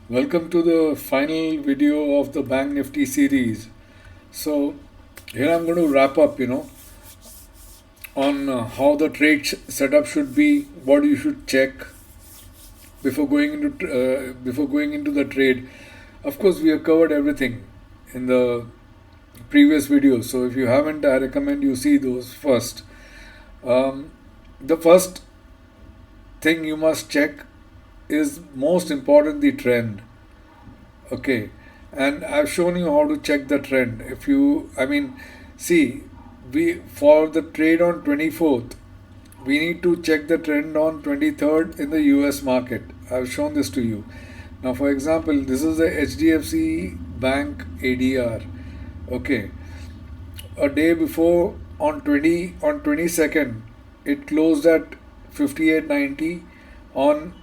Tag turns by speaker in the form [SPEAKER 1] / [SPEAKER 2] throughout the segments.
[SPEAKER 1] Welcome to the final video of the Bank Nifty series. So, here I'm going to wrap up, on how the trade setup should be, what you should check before going into the trade. Of course, we have covered everything in the previous videos. So, if you haven't, I recommend you see those first. Um, the first thing you must check is most important the trend. Okay, and I've shown you how to check the trend. See, we for the trade on 24th, we need to check the trend on 23rd in the US market. I've shown this to you. Now, for example, this is the HDFC Bank ADR. Okay, a day before on 22nd, it closed at 58.90. On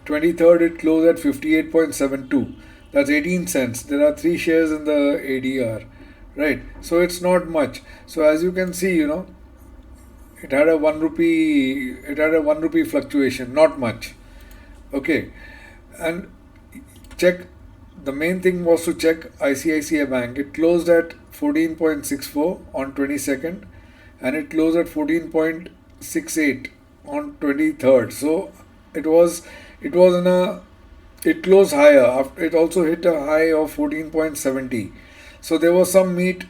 [SPEAKER 1] 23rd, it closed at 58.72. That's 18 cents. There are three shares in the ADR, right? So it's not much. So as you can see, it had a 1 rupee fluctuation, not much. Okay, and check. The main thing was to check ICICI Bank. It closed at 14.64 on 22nd, and it closed at 14.68 on 23rd. So it was it was in a it closed higher. It also hit a high of 14.70. So there was some meat.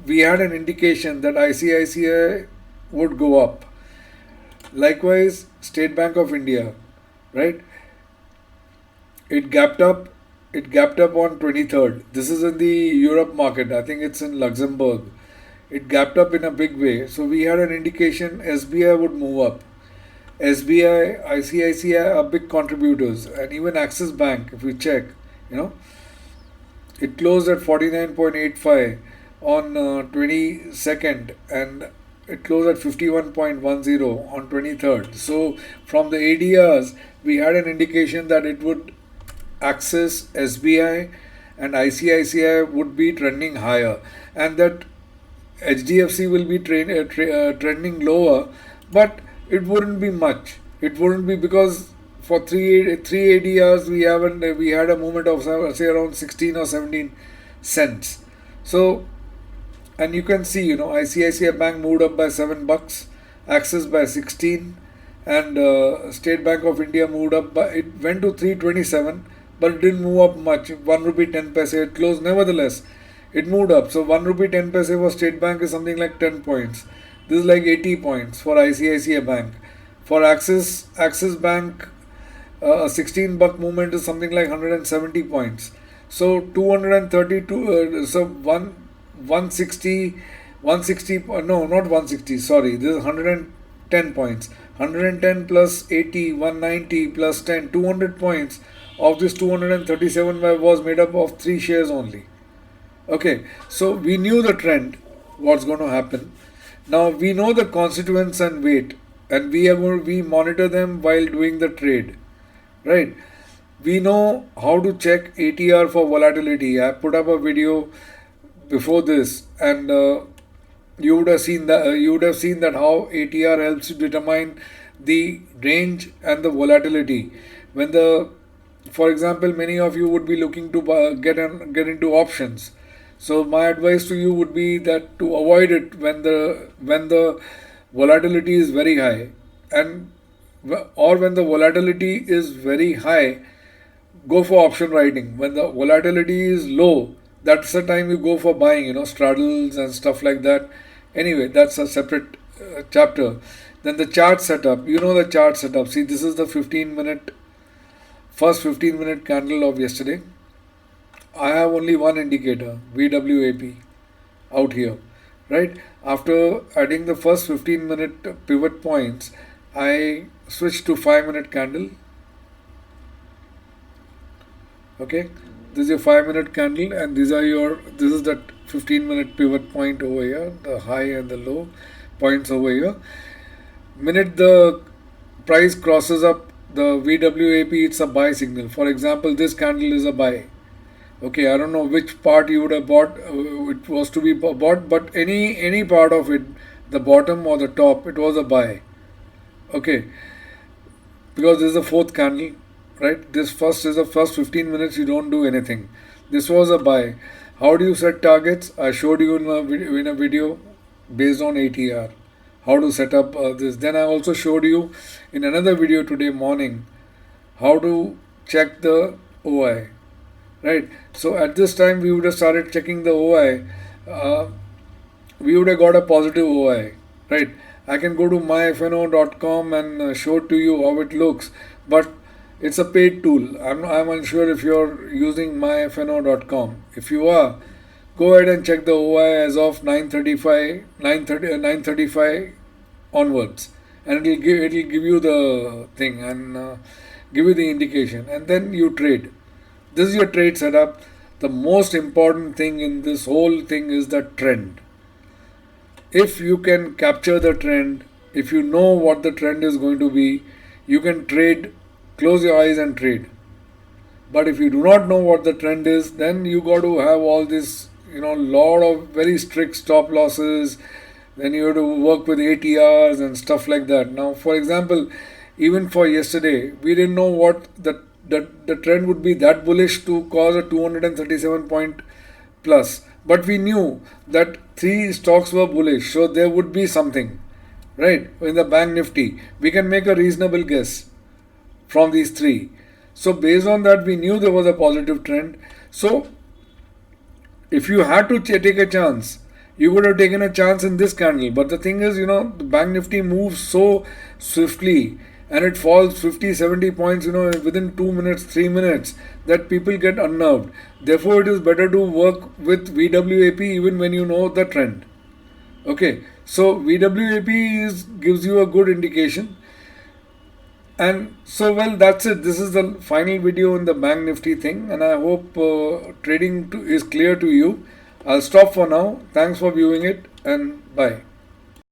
[SPEAKER 1] We had an indication that ICICI would go up. Likewise, State Bank of India, right? It gapped up. It gapped up on 23rd. This is in the Europe market. I think it's in Luxembourg. It gapped up in a big way. So we had an indication SBI would move up. SBI, ICICI are big contributors, and even Axis Bank, if you check, you know, it closed at 49.85 on 22nd, and it closed at 51.10 on 23rd. So from the ADRs, we had an indication that it would Axis, SBI, and ICICI would be trending higher, and that HDFC will be trending lower, but it wouldn't be much. It wouldn't be because for three ADRs we had a movement of say around 16 or 17 cents. So, and you can see, ICICI Bank moved up by $7, Axis by 16, and State Bank of India moved up by, it went to 327, but it didn't move up much. 1 rupee 10 paise. It closed nevertheless. It moved up. So 1 rupee 10 paise for State Bank is something like 10 points. This is like 80 points for ICICI Bank. For Axis Bank, a 16 buck movement is something like 170 points. So 232, so 160, 160, no, not 160, sorry, this is 110 points. 110 plus 80, 190 plus 10, 200 points. Of this 237 was made up of three shares only. Okay, so we knew the trend, what's going to happen. Now we know the constituents and weight, and we monitor them while doing the trade, right? We know how to check ATR for volatility. I put up a video before this, and you would have seen that how ATR helps you determine the range and the volatility. When the For example, many of you would be looking to get into options. So my advice to you would be that to avoid it when the volatility is very high, and or when the volatility is very high, go for option writing. When the volatility is low, that's the time you go for buying, straddles and stuff like that. Anyway, that's a separate chapter. Then the chart setup. The chart setup. See, this is the first 15-minute candle of yesterday. I have only one indicator, VWAP, out here, right? After adding the first 15-minute pivot points, I switched to 5-minute candle. Okay, this is your 5-minute candle, and this is that 15-minute pivot point over here, the high and the low points over here. Minute the price crosses up the VWAP, it's a buy signal. For example, this candle is a buy. Okay, I don't know which part you would have bought. It was to be bought, but any part of it, the bottom or the top, it was a buy. Okay, because this is the fourth candle. right? This first is the first 15 minutes you don't do anything. This was a buy. How do you set targets? I showed you in a video based on ATR. How to set up this. Then I also showed you in another video today morning how to check the OI, right? So at this time we would have started checking the OI. We would have got a positive OI, right? I can go to myfno.com and show to you how it looks, but it's a paid tool. I'm unsure if you're using myfno.com. If you are, go ahead and check the OI as of 9:35 onwards, and it'll give you the thing and give you the indication, and then you trade. This is your trade setup. The most important thing in this whole thing is the trend. If you can capture the trend, if you know what the trend is going to be, you can trade, close your eyes and trade. But if you do not know what the trend is, then you got to have all this, lot of very strict stop losses. Then you have to work with ATRs and stuff like that. Now, for example, even for yesterday, we didn't know what the trend would be that bullish to cause a 237 point plus. But we knew that three stocks were bullish, so there would be something, right? In the Bank Nifty, we can make a reasonable guess from these three. So based on that, we knew there was a positive trend. So if you had to take a chance, you would have taken a chance in this candle. But the thing is, the Bank Nifty moves so swiftly and it falls 50, 70 points, within 2 minutes, 3 minutes, that people get unnerved. Therefore, it is better to work with VWAP even when you know the trend. Okay, so VWAP gives you a good indication. And so, well, that's it. This is the final video in the Bank Nifty thing, and I hope trading is clear to you. I'll stop for now. Thanks for viewing it, and bye.